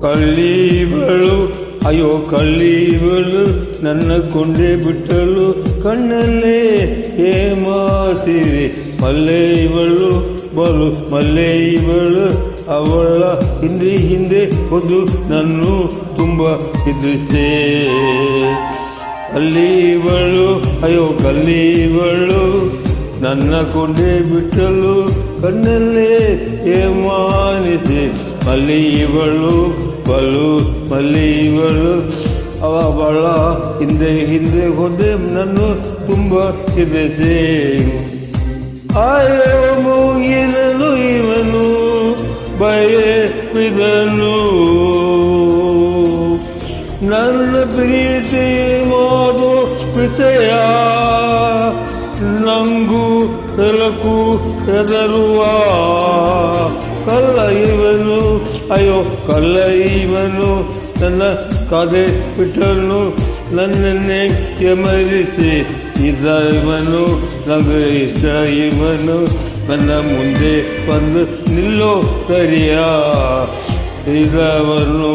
ಕಳ್ಳಿವಳು ಅಯ್ಯೋ ಕಳ್ಳಿವಳು ನನ್ನ ಕೊಂಡೆ ಬಿಟ್ಟಳು ಕಣ್ಣಲ್ಲೇ ಹೇಮಾಸಿರಿ ಮಲ್ಲೆ ಇವಳು ಬಲು ಮಲ್ಲೆ ಇವಳು ಅವಳ ಹಿಂದೆ ಹೊದ್ದು ನನ್ನು ತುಂಬ ಎದುರಿಸೆ ಕಳ್ಳಿವಳು ಅಯ್ಯೋ ಕಳ್ಳಿವಳು ನನ್ನ ಕೊಂಡೆ ಬಿಟ್ಟಲು ಕಣ್ಣಲ್ಲೇ ಹೇಮಾನಿಸಿ ಮಲ್ಲಿ ಇವಳು ಬಲು ಮಲ್ಲಿ ಇವಳು ಅವಳ ಹಿಂದೆ ಹೋದೆ ನನ್ನು ತುಂಬ ಎದುರಿಸೆ ಆಯೋ ಮುಗಿದನು ಇವನು ಬಯಸಿದನು ನನ್ನ ಪ್ರೀತಿ ಮಾಡು ವಿಷಯ ನಂಗೂ ಬೆಳಕು ಹೆದರುವ ಕಳ್ಳ ಇವನು ಅಯ್ಯೋ ಕಳ್ಳ ಇವನು ನನ್ನ ಕದೆ ಬಿಟ್ಟನು ನನ್ನನ್ನೇ ಎಮರಿಸಿ ಇವನು ನನಗೆ ಇಷ್ಟ ಇವನು ನನ್ನ ಮುಂದೆ ಬಂದು ನಿಲ್ಲೋ ಸರಿಯ ಇದವನು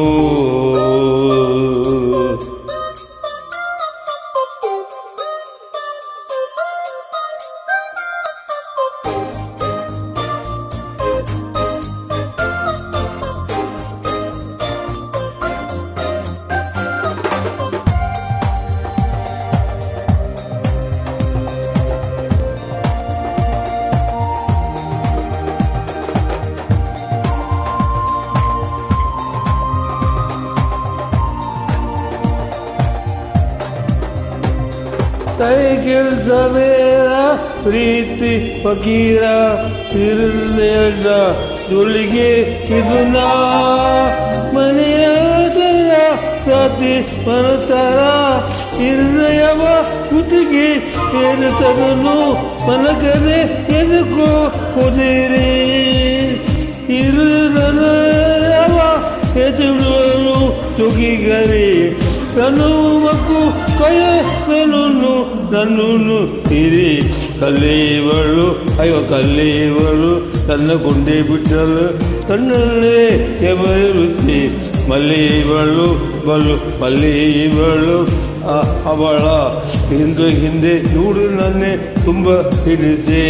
ಕೆಲಸವೇರ ಪ್ರೀತಿ ಫಕೀರ ತಿರುದ ಜೊಲಿಗೆ ಇದು ನಾ ಮನೆಯ ಸಾತಿ ಮನತರ ಹೃದಯವ ಕುಟಿಗೆ ಏರುತ್ತದನು ಮನಕದೆ ಎದುಕೋ ಹೊದಿರಿ ಇರುದನವ ಎದುರು ಜೊಗಿಗರಿ ಕನು ಮಕ್ಕು ಕಯನು ನನ್ನನ್ನು ಇರಿ ಕಲ್ಲಿವಳು ಅಯ್ಯೋ ಕಲ್ಲಿವಳು ತನ್ನ ಕೊಂಡೆ ಬಿಟ್ಟಲು ಕಣ್ಣಲ್ಲೇ ಎಮರುತ್ತಿ ಮಲ್ಲಿವಳು ಬಲು ಮಲ್ಲಿವಳು ಅವಳ ಹಿಂದೆ ನೋಡು ನನ್ನೇ ತುಂಬ ಹಿಡಿಸೆ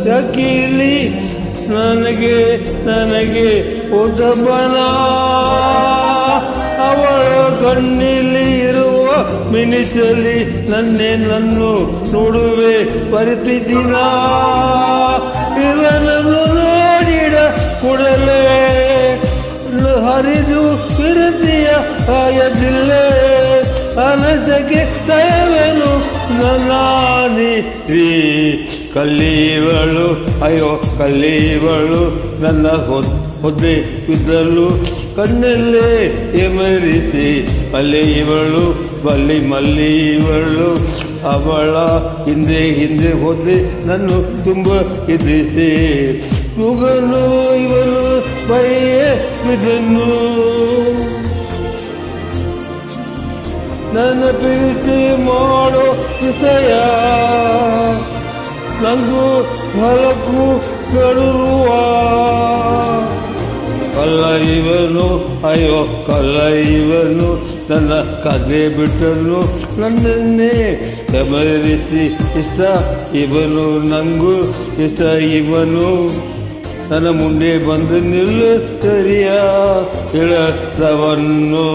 ಯಾಕಿಲಿ ನನಗೆ ಒಬ್ಬನ ಅವಳ ಕಣ್ಣಿಲಿ ಇರುವ ಮಿನಿಸಲಿ ನನ್ನು ನೋಡುವೆ ಪರಿತಿದಿನ ಇವನನ್ನು ನೋಡಿದ ಕೂಡಲೇ ಹರಿದು ವಿರತಿಯ ಕಾಯದಿಲ್ಲೇ ಅನಸಕ್ಕೆ ದಯವೇನು ನನ್ನಾನಿರಿ ಕಲ್ಲಿವಳು ಅಯ್ಯೋ ಕಲ್ಲಿವಳು ನನ್ನ ಹೊದ್ದೆ ಬಿದ್ದಲು ಕಣ್ಣಲ್ಲೇ ಎಮರಿಸಿ ಮಲ್ಲಿವಳು ಮಲ್ಲಿವಳು ಅವಳ ಹಿಂದೆ ಹೋದೆ ನನ್ನ ತುಂಬ ಎದುರಿಸಿ ಮುಗನು ಇವನು ಬಯ್ಯೆ ಬಿದ್ದನು ನನ್ನ ಪ್ರೀತಿ ಮಾಡೋ ವಿಷಯ ನಂಗೂ ಹೊಲಕ್ಕೂ ಕಡುವ ಕಲ್ಲ ಇವನು ಅಯ್ಯೋ ಕಲ್ಲ ಇವನು ನನ್ನ ಕದೆ ಬಿಟ್ಟನು ನನ್ನನ್ನೇ ಎಮರಿಸಿ ಇಷ್ಟ ಇವನು ನಂಗೂ ಇಷ್ಟ ಇವನು ನನ್ನ ಮುಂದೆ ಬಂದು ನಿಲ್ಲು ಸರಿಯ ಹೇಳದವನ್ನು